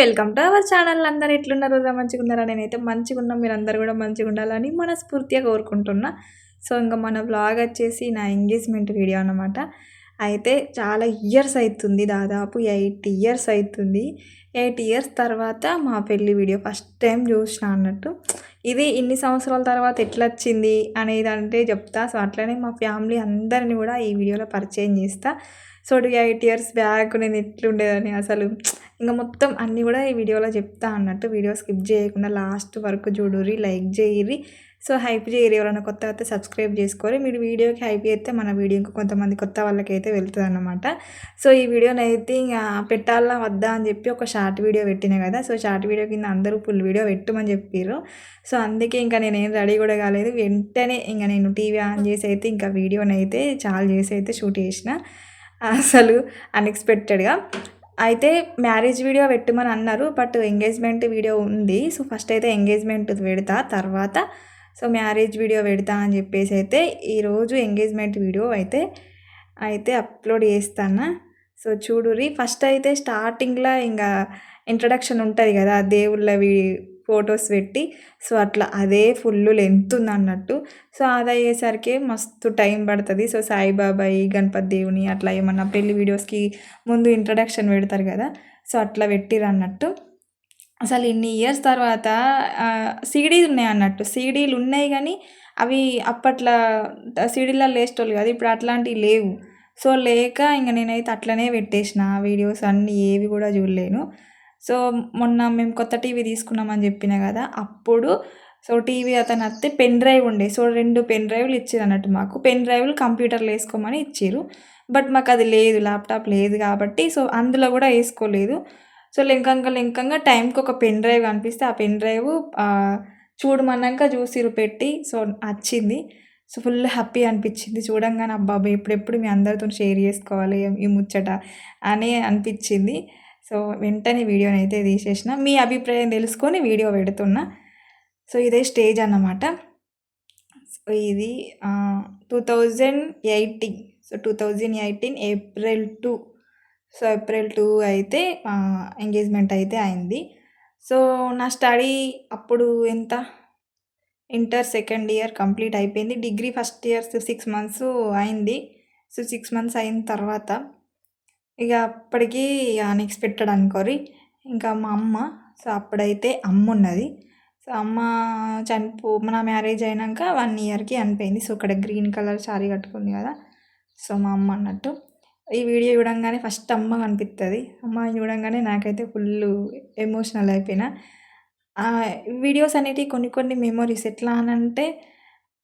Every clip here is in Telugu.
Welcome to our channel. అందరూ ఎట్లున్నారు? మంచిగున్నారా? నేనైతే మంచిగున్నా. మీరందరూ కూడా మంచిగుండాలని మనస్ఫూర్తిగా కోరుకుంటున్నా. సో, ఇంక మన వ్లాగ్ వచ్చేసి నా ఎంగేజ్‌మెంట్ వీడియో అన్నమాట. అయితే చాలా ఇయర్స్ అయితుంది. దాదాపు 8 ఇయర్స్ అయితుంది. 8 ఇయర్స్ తర్వాత మా పెళ్లి వీడియో ఫస్ట్ టైం చూసినా అన్నట్టు. ఇది ఇన్ని సంవత్సరాల తర్వాత ఎట్లొచ్చింది అనేదంటే చెప్తా. సో, అట్లనే మా ఫ్యామిలీ అందరిని కూడా ఈ వీడియోలో పరిచయం చేస్తా. సో, 8 ఇయర్స్ బ్యాక్ నేను ఎట్లుండేదని అసలు ఇంక మొత్తం అన్నీ కూడా ఈ వీడియోలో చెప్తా అన్నట్టు. వీడియో స్కిప్ చేయకుండా లాస్ట్ వరకు చూడుర్రి, లైక్ చేయిర్రి. సో, హైప్ చేయరు. ఎవరైనా కొత్త అయితే సబ్స్క్రైబ్ చేసుకోరి. మీరు వీడియోకి హైప్ చేస్తే మన వీడియో ఇంకా కొంతమంది కొత్త వాళ్ళకైతే వెళ్తుందన్నమాట. సో, ఈ వీడియోనైతే ఇంక పెట్టాలా వద్దా అని చెప్పి ఒక షార్ట్ వీడియో పెట్టినా కదా. సో, షార్ట్ వీడియో కింద అందరూ ఫుల్ వీడియో పెట్టమని చెప్పిర్రు. సో, అందుకే ఇంకా నేనేం రెడీ కూడా కాలేదు. వెంటనే ఇంక నేను టీవీ ఆన్ చేసి అయితే ఇంకా వీడియోనైతే చాలు చేసి అయితే షూట్ చేసిన. అసలు అన్ఎక్స్‌పెక్టెడ్‌గా. అయితే మ్యారేజ్ వీడియో పెట్టమని అన్నారు. బట్ ఎంగేజ్‌మెంట్ వీడియో ఉంది. సో, ఫస్ట్ అయితే ఎంగేజ్‌మెంట్‌ది పెడతా. తర్వాత సో, మ్యారేజ్ వీడియో పెడతా అని చెప్పేసి అయితే ఈరోజు ఎంగేజ్‌మెంట్ వీడియో అయితే అప్లోడ్ చేస్తాను. సో, చూడుర్రి. ఫస్ట్ అయితే స్టార్టింగ్‌లో ఇంక ఇంట్రడక్షన్ ఉంటుంది కదా! దేవుళ్ళవి ఫొటోస్ పెట్టి. సో, అట్లా అదే ఫుల్లు లెంత్ ఉందన్నట్టు. సో, అదయ్యేసరికి మస్తు టైం పడుతుంది. సో, సాయిబాబాయి, గణపతి దేవుని అట్లా ఏమన్నా పెళ్లి వీడియోస్‌కి ముందు ఇంట్రడక్షన్ పెడతారు కదా! సో, అట్లా పెట్టిరన్నట్టు. అసలు ఇన్ని ఇయర్స్ తర్వాత సీడీలు ఉన్నాయన్నట్టు. సీడీలు ఉన్నాయి గానీ, అవి అప్పట్లో సీడీలలో ఏసేటోళ్ళు కాదు. ఇప్పుడు అట్లాంటివి లేవు. సో, లేక ఇంక నేనైతే అట్లనే పెట్టేసిన వీడియోస్ అన్నీ ఏవి కూడా చూడలేను. సో, మొన్న మేము కొత్త టీవీ తీసుకున్నామని చెప్పిన కదా! అప్పుడు సో, టీవీ అతనొత్తే పెన్ డ్రైవ్ ఉండే. సో, 2 పెన్ డ్రైవ్‌లు ఇచ్చిరన్నట్టు మాకు. పెన్ డ్రైవ్‌లు కంప్యూటర్‌లో ఏసుకోమని ఇచ్చిర్రు. బట్ మాకది లేదు. ల్యాప్‌టాప్ లేదు కాబట్టి సో, అందులో కూడా ఏసుకోలేదు. సో, లెంకంగా టైంకొక పెన్ డ్రైవ్ కనిపిస్తే ఆ పెన్ డ్రైవ్ చూడమన్నాక చూసిర్రు పెట్టి. సో, వచ్చింది. సో, ఫుల్ హ్యాపీ అనిపిచ్చింది. చూడంగానే అబ్బబ్బా! ఎప్పుడెప్పుడు మీ అందరితోని షేర్ చేసుకోవాలి ఈ ముచ్చట అని అనిపిచ్చింది. సో, వెంటనే వీడియోనైతే తీసేసిన. మీ అభిప్రాయం తెలుసుకొని వీడియో పెడుతున్నా. సో, ఇదే స్టేజ్ అన్నమాట. సో, ఇది 2018. So, 2018 April 2. సో, ఏప్రిల్ 2 అయితే ఎంగేజ్‌మెంట్ అయితే అయింది. సో, నా స్టడీ అప్పుడు ఎంత ఇంటర్ సెకండ్ ఇయర్ కంప్లీట్ అయిపోయింది. డిగ్రీ ఫస్ట్ ఇయర్ 6 మంత్స్ అయింది. సో, 6 మంత్స్ అయిన తర్వాత ఇక అప్పటికి అన్ఎక్స్‌పెక్టెడ్ అనుకోరి. ఇంకా మా అమ్మ సో, అప్పుడైతే అమ్మున్నది. సో, అమ్మ నా మ్యారేజ్ అయినాక 1 ఇయర్‌కి చనిపోయింది. సో, ఇక్కడ గ్రీన్ కలర్ శారీ కట్టుకుంది కదా! సో, మా అమ్మ అన్నట్టు. ఈ వీడియో చూడంగానే ఫస్ట్ అమ్మ కనిపిత్తది. అమ్మని చూడంగానే నాకైతే ఫుల్లు ఎమోషనల్ అయిపోయినా. వీడియోస్ అనేటివి కొన్ని మెమోరీస్ ఎట్లా అనంటే,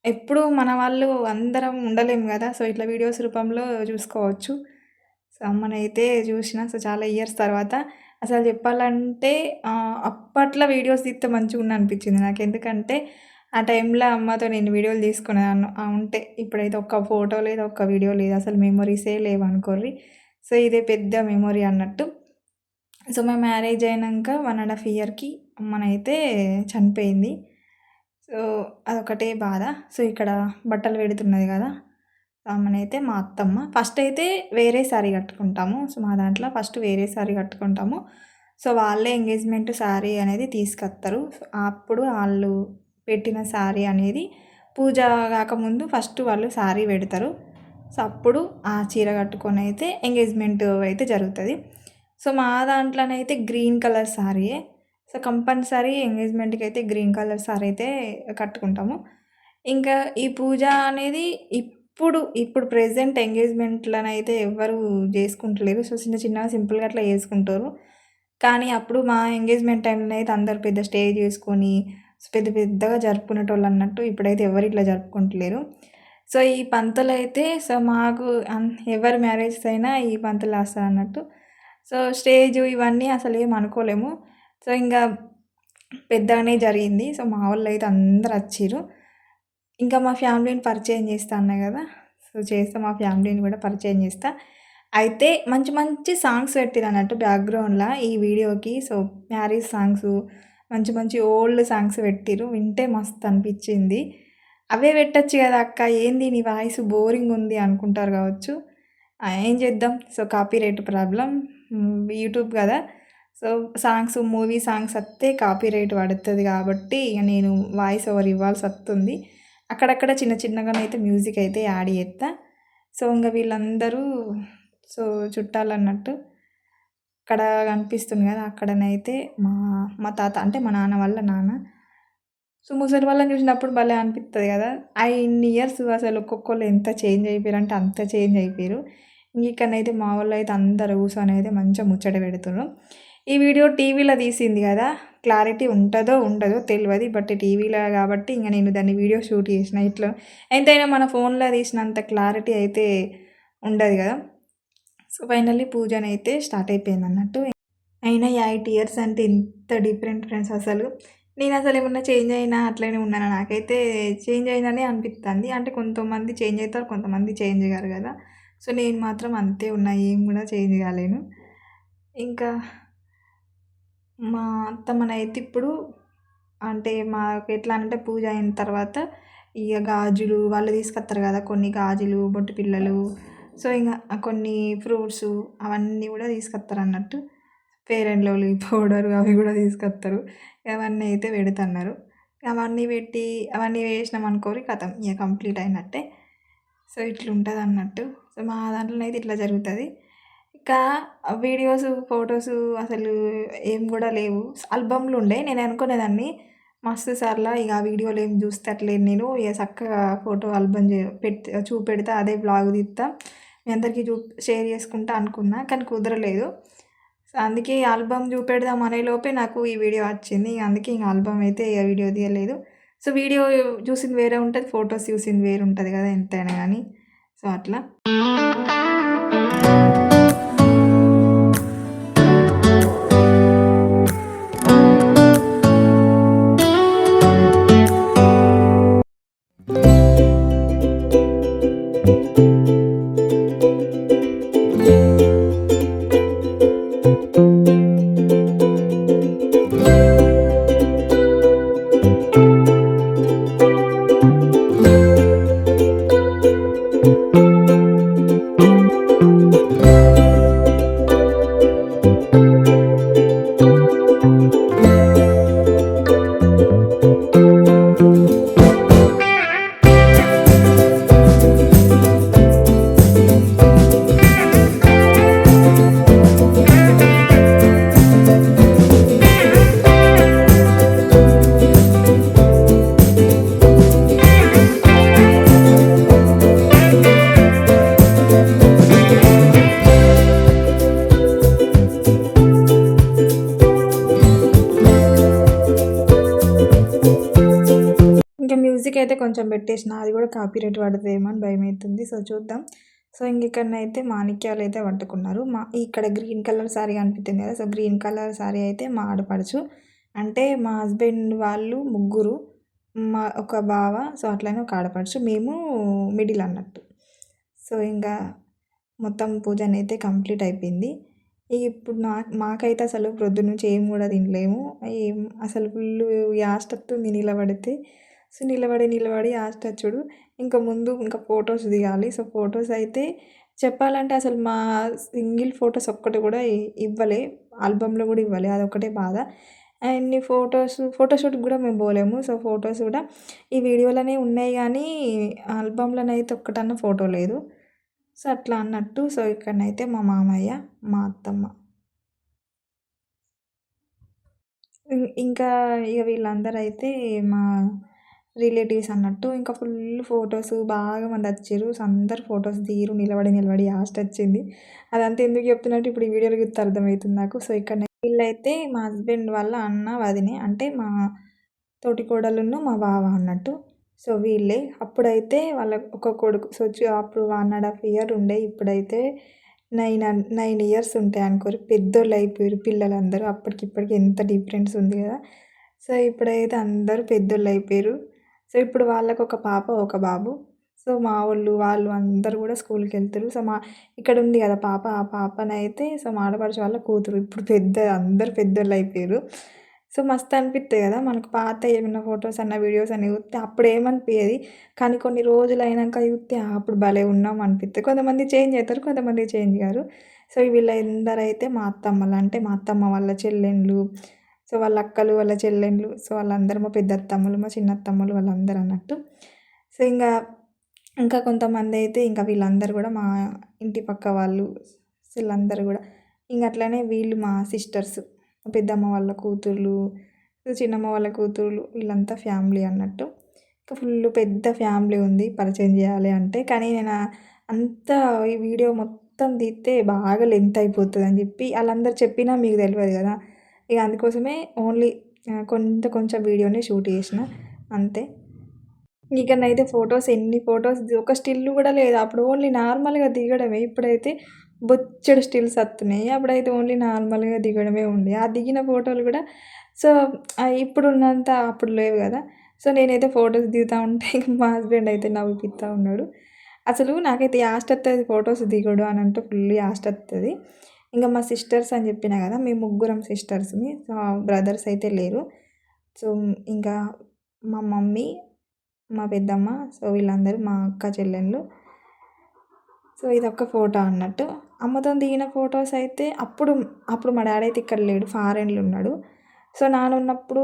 ఎప్పుడూ మన వాళ్ళు అందరం ఉండలేము గదా! సో, ఇట్లా వీడియోస్ రూపంలో చూసుకోవచ్చు. సో, అమ్మనైతే చూషిన. సో, చాలా ఇయర్స్ తర్వాత అసలు చెప్పాలంటే అప్పట్లో వీడియోస్ తీస్తే మంచిగుండనిపించింది నాకు. ఎందుకంటే, ఆ టైంలో అమ్మతో నేను వీడియోలు తీసుకునేదాన్ని. ఉంటే ఇప్పుడైతే ఒక్క ఫోటో లేదు, ఒక్క వీడియో లేదు. అసలు మెమోరీసే లేవనుకోర్రి. సో, ఇదే పెద్ద మెమొరీ అన్నట్టు. సో, మా మ్యారేజ్ అయినంక 1½ ఇయర్‌కి అమ్మనైతే చనిపోయింది. సో, అదొకటే బాధ. సో, ఇక్కడ బట్టలు పెడుతున్నది కదా! ఆమెనైతే మా అత్తమ్మ. ఫస్ట్ అయితే వేరే శారీ కట్టుకుంటాము. సో, మా దాంట్లో ఫస్ట్ వేరే శారీ కట్టుకుంటాము. సో, వాళ్ళే ఎంగేజ్‌మెంట్ శారీ అనేది తీసుకొత్తరు. అప్పుడు ఆళ్ళు పెట్టిన శారీ అనేది పూజ కాకముందు ఫస్ట్ వాళ్ళు శారీ పెడతారు. సో, అప్పుడు ఆ చీర కట్టుకొనైతే ఎంగేజ్‌మెంట్ అయితే జరుగుతది. సో, మా దాంట్లోనైతే గ్రీన్ కలర్ శారీయే. సో, కంపల్సరీ ఎంగేజ్‌మెంట్‌కైతే గ్రీన్ కలర్ శారీ అయితే కట్టుకుంటాము. ఇంకా ఈ పూజ అనేది ఇప్పుడు ప్రెజెంట్ ఎంగేజ్‌మెంట్‌లనైతే ఎవ్వరు జేసుకుంటలేరు. సో, చిన్నగా సింపుల్‌గా అట్లా చేసుకుంటారు. కానీ అప్పుడు మా ఎంగేజ్‌మెంట్ టైంలో అయితే అందరూ పెద్ద స్టేజ్ ఏసుకొని పెద్దగా జరుపుకునేటోళ్ళన్నట్టు. ఇప్పుడైతే ఎవరు ఇట్లా జరుపుకుంటలేరు. సో, ఈ పంతులైతే సో, మాకు ఎవరి మ్యారేజెస్ అయినా ఈ పంతులేస్తారన్నట్టు. సో, స్టేజు ఇవన్నీ అసలేం అనుకోలేము. సో, ఇంగా పెద్దగానే జరిగింది. సో, మా వోళ్ళైతే అందరూ వచ్చిర్రు. ఇంకా మా ఫ్యామిలీని పరిచయం చేస్తా అన్నా గదా! సో, చేస్తా మా ఫ్యామిలీని గూడా పరిచయం చేస్తా. అయితే మంచి సాంగ్స్ పెట్టిరన్నట్టు బ్యాక్‌గ్రౌండ్‌ల ఈ వీడియోకి. సో, మ్యారేజ్ సాంగ్సు మంచి ఓల్డ్ సాంగ్స్ పెట్టిర్రు. వింటే మస్తు అనిపిచ్చింది. అవే పెట్టొచ్చు గదా అక్క! ఏంది నీ వాయిస్ బోరింగుంది అనుకుంటారు గావచ్చు. ఏం చేద్దాం. So, copyright problem. యూట్యూబ్ గదా! సో, మూవీ సాంగ్స్ వస్తే కాపీరైట్ పడుతది కాబట్టి ఇగ నేను వాయిస్ ఓవర్ ఇవ్వాల్సొస్తుంది. అక్కడక్కడ చిన్న చిన్నగానైతే మ్యూజిక్ అయితే యాడ్ చేత్తా. సో, ఇంగ వీళ్ళందరూ సో, చుట్టాలన్నట్టు అక్కడ కనిపిస్తుంది కదా! అక్కడనైతే మా మా తాత అంటే మా నాన్న వాళ్ళ నాన్న. సో, ముసలి వాళ్ళని చూసినప్పుడు భలే అనిపిత్తది కదా! ఆ ఇన్ని ఇయర్స్ అసలు ఒక్కొక్కళ్ళు ఎంత చేంజ్ అయిపోయారంటే అంత చేంజ్ అయిపోయారు. ఇక్కడనైతే మా వోళ్ళైతే అందరూ కూసొని అయితే మంచిగా ముచ్చట పెడుతుర్రు. ఈ వీడియో టీవీలో తీసింది కదా! క్లారిటీ ఉంటదో ఉండదో తెలవది. బట్ టీవీలో కాబట్టి ఇంక నేను దాన్ని వీడియో షూట్ చేసిన. ఇట్లా ఎంతైనా మన ఫోన్‌లో తీసినంత క్లారిటీ అయితే ఉండదు కదా! సో, ఫైనల్లీ పూజనైతే స్టార్ట్ అయిపోయిందన్నట్టు. అయినా 8 ఇయర్స్ అంటే ఎంత డిఫరెంట్ ఫ్రెండ్స్ అసలు. నేనసలు ఏమన్నా చేంజ్ అయినా అట్లనే ఉన్నానా? నాకైతే చేంజ్ అయిందనే అనిపిత్తంది. అంటే కొంతమంది చేంజ్ అయితారు, కొంతమంది చేంజ్ గారు గదా! సో, నేను మాత్రం అంతే ఉన్నా. ఏం గూడా చేంజ్ గాలేను. ఇంకా మా అత్తమ్మనైతే ఇప్పుడు అంటే మాకెట్లా అంటే పూజ అయిన తర్వాత ఇగ గాజులు వాళ్ళు తీసుకొత్తరు గదా! కొన్ని గాజులు, బొట్టు పిల్లలు, సో, ఇంగ కొన్ని ఫ్రూట్సు అవన్నీ గూడా తీసుకొత్తరన్నట్టు. ఫెయిర్ అండ్ లవ్లీ పౌడరు అవి గూడా తీసుకొత్తరు. అవన్నీ అయితే పెడతన్నారు. అవన్నీ పెట్టి అవన్నీ వేసినామనుకోరి ఖతం ఇగ కంప్లీట్ అయినట్టే. సో, ఇట్లుంటదన్నట్టు. సో, మా దాంట్లోనైతే ఇట్లా జరుగుతది. ఇంకా వీడియోసు, ఫోటోసు అసలు ఏం గూడా లేవు. ఆల్బమ్‌లుండే. నేను అనుకునేదాన్ని మస్తు సార్ల ఇగ ఆ వీడియోలు ఏం చూస్తట్లేను నేను. ఇగ సక్కగా ఫోటో ఆల్బమ్ చూపెడతా అదే వ్లాగ్ తీత్తా. మీ అందరికీ షేర్ చేసుకుంటా అనుకున్నా. కానీ కుదరలేదు. సో, అందుకే ఆల్బమ్ చూపెడదాం అనే లోపే నాకు ఈ వీడియో వచ్చింది. అందుకే ఇంక ఆల్బమ్ అయితే ఇగ వీడియో తీయలేదు. సో, వీడియో చూసింది వేరే ఉంటది. ఫోటోస్ చూసింది వేరుంటది కదా! ఎంతైనా గానీ. సో, అట్లా. మ్యూజిక్ అయితే కొంచెం పెట్టేసిన. అది కూడా కాపీరైట్ పడతదేమో అని భయమైతుంది. సో, చూద్దాం. సో, ఇక్కడనైతే మాణిక్యాలు అయితే పట్టుకున్నారు. ఇక్కడ గ్రీన్ కలర్ శారీ కనిపిస్తుంది కదా! సో, గ్రీన్ కలర్ శారీ అయితే మా ఆడపడుచు. అంటే మా హస్బెండ్ వాళ్ళు ముగ్గురు. ఒక బావ, సో, అట్లనే ఒక ఆడపడుచు. మేము మిడిల్ అన్నట్టు. సో, ఇంకా మొత్తం పూజనైతే కంప్లీట్ అయిపోయింది. ఇప్పుడు మాకైతే అసలు ప్రొద్దున్నుంచి ఏం కూడా తినలేము. అసలు ఫుల్లు యాస్టొస్తుంది నిలబడితే. సో, నిలబడి యాస్టొచ్చుడు. ముందు ఇంకా ఫొటోస్ దిగాలి. సో, ఫొటోస్ అయితే చెప్పాలంటే అసలు మా సింగిల్ ఫొటోస్ ఒక్కటి కూడా ఇవ్వలే. ఆల్బమ్‌లో కూడా ఇవ్వలే. అదొక్కటే బాధ. అన్ని ఫోటోషూట్‌కి కూడా మేము పోలేము. సో, ఫొటోస్ కూడా ఈ వీడియోలోనే ఉన్నాయి గానీ ఆల్బమ్‌లోనైతే ఒక్కటన్నా ఫోటో లేదు. సో, అట్లా అన్నట్టు. సో, ఇక్కడనైతే మా మామయ్య, మా అత్తమ్మ. ఇంకా ఇగ వీళ్ళందరైతే మా రిలేటివ్స్ అన్నట్టు. ఇంకా ఫుల్ ఫోటోస్ బాగా మందొచ్చిర్రు. సో, అందరూ ఫోటోస్ దిగిర్రు. నిలబడి యాస్టొచ్చింది. అదంతా ఎందుకు చెప్తున్నట్టు ఇప్పుడు ఈ వీడియోలో చూస్తే అర్థమైతుంది నాకు. సో, ఇక్కడ వీళ్ళైతే మా హస్బెండ్ వాళ్ళ అన్న, వదిన అంటే మా తోటికోడలును, మా బావ అన్నట్టు. సో, వీళ్ళే. అప్పుడైతే వాళ్ళకి ఒక కొడుకు. సో, అప్పుడు 1½ ఇయర్ ఉండే. ఇప్పుడైతే 9 ఇయర్స్ ఉంటాయి అనుకోరి. పెద్దోళ్ళు అయిపోయారు పిల్లలందరూ. అప్పటికి ఇప్పటికి ఎంత డిఫరెన్స్ ఉంది కదా! సో, ఇప్పుడైతే అందరూ పెద్దోళ్ళు అయిపోయారు. సో, ఇప్పుడు వాళ్ళకి ఒక పాప, ఒక బాబు. సో, మా వాళ్ళు అందరూ కూడా స్కూల్‌కెళ్తుర్రు. సో, ఇక్కడ ఉంది కదా పాప, ఆ పాపనైతే సో, మా ఆడపడుచు వాళ్ళ కూతురు. ఇప్పుడు అందరూ పెద్దోళ్ళు అయిపోయారు. సో, మస్తు అనిపిస్తాయి కదా! మనకు పాతయి ఏమన్నా ఫోటోస్ అన్నా, వీడియోస్ అన్నా చూస్తే అప్పుడు ఏమనిపియది. కానీ కొన్ని రోజులైనంక చూస్తే అప్పుడు భలే ఉన్నాం అనిపిత్తది. కొంతమంది చేంజ్ అయితారు, కొంతమంది చేంజ్ గారు. సో వీళ్ళందరైతే మా అత్తమ్మలు, అంటే మా అత్తమ్మ వాళ్ళ చెల్లెండ్లు, సో వాళ్ళ అక్కలు వాళ్ళ చెల్లెండ్లు, సో వాళ్ళందరూ మా పెద్ద అత్తమ్మలు మా చిన్న అత్తమ్మలు వాళ్ళందరూ అన్నట్టు. సో ఇంకా కొంతమంది అయితే ఇంకా వీళ్ళందరూ కూడా మా ఇంటి పక్క వాళ్ళు, సో వీళ్ళందరూ కూడా ఇంక అట్లనే వీళ్ళు మా సిస్టర్స్, పెద్దమ్మ వాళ్ళ కూతుర్లు, చిన్నమ్మ వాళ్ళ కూతుర్లు, వీళ్ళంతా ఫ్యామిలీ అన్నట్టు. ఇంకా ఫుల్ పెద్ద ఫ్యామిలీ ఉంది పరిచయం చేయాలి అంటే, కానీ నేను అంతా ఈ వీడియో మొత్తం తీస్తే బాగా లెంత్ అయిపోతుంది అని చెప్పి వాళ్ళందరూ చెప్పినా మీకు తెలియదు కదా, ఇక అందుకోసమే ఓన్లీ కొంచెం వీడియోనే షూట్ చేసిన అంతే. ఇకనైతే ఫొటోస్ ఎన్ని ఫొటోస్ ఒక స్టిల్ కూడా లేదు. అప్పుడు ఓన్లీ నార్మల్గా దిగడమే. ఇప్పుడైతే బొచ్చెడు స్టిల్స్ వస్తున్నాయి. అప్పుడైతే ఓన్లీ నార్మల్గా దిగడమే ఉండే. ఆ దిగిన ఫోటోలు కూడా సో ఇప్పుడున్నంత అప్పుడు లేవు కదా. సో నేనైతే ఫొటోస్ దిగుతూ ఉంటే మా హస్బెండ్ అయితే నవ్విపిస్తూ ఉన్నాడు. అసలు నాకైతే యాస్ట్ వస్తుంది ఫొటోస్ దిగడు అని అంటే ఫుల్ యాస్ట్ వస్తుంది. ఇంకా మా సిస్టర్స్ అని చెప్పిన కదా, మేము ముగ్గురం సిస్టర్స్ని, బ్రదర్స్ అయితే లేరు. సో ఇంకా మా మమ్మీ, మా పెద్దమ్మ, సో వీళ్ళందరూ మా అక్క చెల్లెళ్ళు. సో ఇదొక ఫోటో అన్నట్టు. అమ్మతో దిగిన ఫొటోస్ అయితే అప్పుడు మా డాడీ అయితే ఇక్కడ లేడు, ఫారెన్లో ఉన్నాడు. సో నాన్న ఉన్నప్పుడు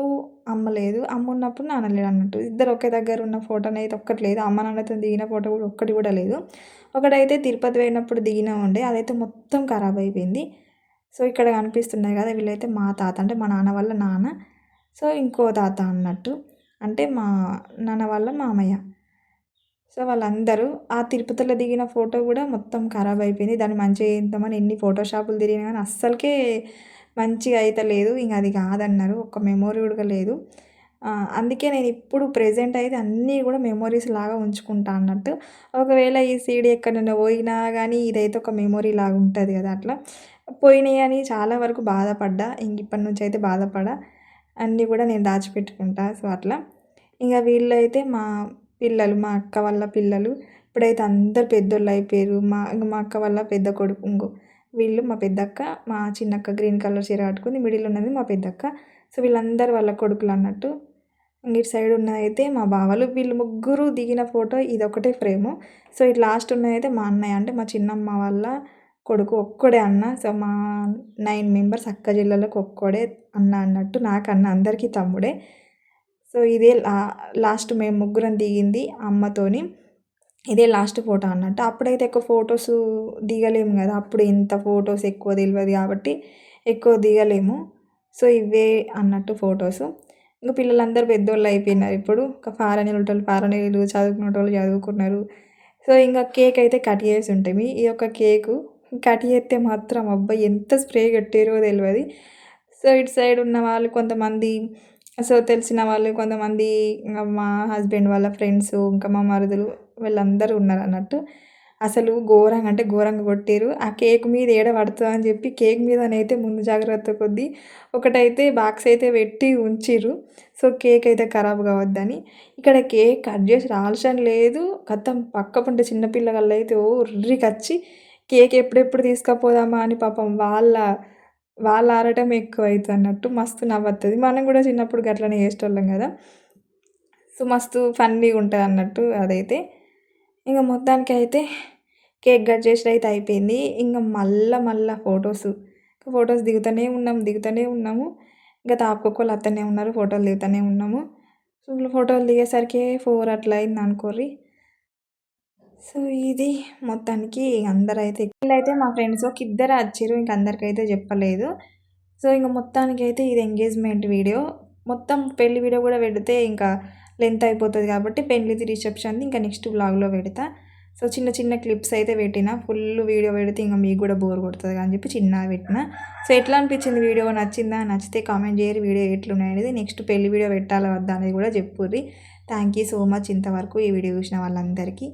అమ్మ లేదు, అమ్మ ఉన్నప్పుడు నాన్న లేడు అన్నట్టు. ఇద్దరు ఒకే దగ్గర ఉన్న ఫోటోని అయితే ఒక్కటి లేదు. అమ్మ నాన్నతో దిగిన ఫోటో కూడా ఒక్కటి కూడా లేదు. ఒకటైతే తిరుపతి పోయినప్పుడు దిగిన ఉండే, అదైతే మొత్తం ఖరాబ్ అయిపోయింది. సో ఇక్కడ కనిపిస్తున్నాయి కదా, వీళ్ళైతే మా తాత, అంటే మా నాన్న వాళ్ళ నాన్న. సో ఇంకో తాత అన్నట్టు, అంటే మా నాన్న వాళ్ళ మామయ్య. సో వాళ్ళందరూ ఆ తిరుపతిలో దిగిన ఫోటో కూడా మొత్తం ఖరాబ్ అయిపోయింది. దాన్ని మంచిగా చేద్దామని ఎన్ని ఫోటోషాపులు తిరిగినా కానీ అస్సలకే మంచిగా అయితే లేదు. ఇంక అది కాదన్నారు, ఒక్క మెమొరీ కూడా లేదు. అందుకే నేను ఇప్పుడు ప్రెజెంట్ అయితే అన్నీ కూడా మెమొరీస్ లాగా ఉంచుకుంటా అన్నట్టు. ఒకవేళ ఈ సీడీ ఎక్కడైనా పోయినా కానీ ఇదైతే ఒక మెమొరీ లాగా ఉంటుంది కదా, అట్లా పోయినాయి అని చాలా వరకు బాధపడ్డా. ఇంక ఇప్పటి నుంచి అయితే బాధపడా, అన్నీ కూడా నేను దాచిపెట్టుకుంటా. సో అట్లా ఇంకా వీళ్ళైతే మా పిల్లలు, మా అక్క వాళ్ళ పిల్లలు. ఇప్పుడైతే అందరు పెద్దోళ్ళు అయిపోయారు. మా అక్క వాళ్ళ పెద్ద కొడుకు వీళ్ళు మా పెద్దక్క, మా చిన్నక్క గ్రీన్ కలర్ చీర కట్టుకుంది, మిడిల్ ఉన్నది మా పెద్దక్క. సో వీళ్ళందరూ వాళ్ళ కొడుకులు అన్నట్టు. ఇటు సైడ్ ఉన్నదైతే మా బావలు. వీళ్ళు ముగ్గురు దిగిన ఫోటో ఇదొకటే ఫ్రేము. సో ఇటు లాస్ట్ ఉన్నదైతే మా అన్నయ్య, అంటే మా చిన్నమ్మ వాళ్ళ కొడుకు, ఒక్కడే అన్న. సో మా 9 మెంబర్స్ అక్క జిల్లాలకు ఒక్కడే అన్న అన్నట్టు. నాకు అన్న, అందరికీ తమ్ముడే. సో ఇదే లాస్ట్ మేము ముగ్గురం దిగింది అమ్మతోని. ఇదే లాస్ట్ ఫోటో అన్నట్టు. అప్పుడైతే ఎక్కువ ఫొటోస్ దిగలేము కదా, అప్పుడు ఎంత ఫొటోస్ ఎక్కువ తెలియదు కాబట్టి ఎక్కువ దిగలేము. సో ఇవే అన్నట్టు ఫొటోస్. ఇంకా పిల్లలందరూ పెద్దోళ్ళు అయిపోయినారు ఇప్పుడు. ఇంకా ఫారెన్ వెళ్ళేటోళ్ళు ఫారెన్ వెళ్ళి, చదువుకునేటోళ్ళు చదువుకున్నారు. సో ఇంకా కేక్ అయితే కట్ చేసి ఉంటాయి. ఈ యొక్క కేకు కట్ చేస్తే మాత్రం అబ్బాయి ఎంత స్ప్రే కట్టారో తెలియదు. సో ఇటు సైడ్ ఉన్న వాళ్ళు కొంతమంది, సో తెలిసిన వాళ్ళు కొంతమంది, ఇంకా మా హస్బెండ్ వాళ్ళ ఫ్రెండ్స్, ఇంకా మా మరుదులు, వీళ్ళందరూ ఉన్నారు అన్నట్టు. అసలు ఘోరంగా అంటే ఘోరంగా కొట్టారు. ఆ కేక్ మీద ఏడ పడుతుంది అని చెప్పి కేక్ మీదనైతే ముందు జాగ్రత్త కొద్దీ ఒకటైతే బాక్స్ అయితే పెట్టి ఉంచిర్రు. సో కేక్ అయితే ఖరాబ్ కావద్దని. ఇక్కడ కేక్ కట్ చేసి రాల్సిన లేదు, కథం పక్క పంటే చిన్నపిల్లగాళ్ళు అయితే ఓ ఉర్రికొచ్చి కేక్ ఎప్పుడెప్పుడు తీసుకుపోదామా అని పాపం వాళ్ళ ఆరటం ఎక్కువైతుంది అన్నట్టు. మస్తు నవ్వుతుంది. మనం కూడా చిన్నప్పుడు గట్లనే చేసేటోళ్ళం కదా. సో మస్తు ఫన్నీగా ఉంటుంది అన్నట్టు అదైతే. ఇంకా మొత్తానికి అయితే కేక్ కట్ చేసుడు అయితే అయిపోయింది. ఇంకా మళ్ళా ఫొటోస్ దిగుతూనే ఉన్నాము. ఇంకా తాపుకోళ్ళు అత్తనే ఉన్నారు, ఫోటోలు దిగుతూనే ఉన్నాము. సో ఫోటోలు దిగేసరికి 4 అట్లా అయింది అనుకోర్రి. సో ఇది మొత్తానికి అందరైతే, వీళ్ళైతే మా ఫ్రెండ్స్ ఒక ఇద్దరు వచ్చారు, ఇంక అందరికైతే చెప్పలేదు. సో ఇంక మొత్తానికైతే ఇది ఎంగేజ్మెంట్ వీడియో. మొత్తం పెళ్లి వీడియో కూడా పెడితే ఇంకా లెంత్ అయిపోతుంది కాబట్టి పెళ్లిది రిసెప్షన్ది ఇంకా నెక్స్ట్ వ్లాగ్లో పెడతా. సో చిన్న క్లిప్స్ అయితే పెట్టిన, ఫుల్ వీడియో పెడితే ఇంకా మీకు కూడా బోర్ కొడుతుంది అని చెప్పి చిన్నగా పెట్టిన. సో ఎట్లా అనిపించింది వీడియో, నచ్చిందా? నచ్చితే కామెంట్ చేయరు, వీడియో ఎట్లున్నాయి అనేది. నెక్స్ట్ పెళ్లి వీడియో పెట్టాలా వద్దా అనేది కూడా చెప్పుర్రి. థ్యాంక్ యూ సో మచ్ ఇంతవరకు ఈ వీడియో చూసిన వాళ్ళందరికీ.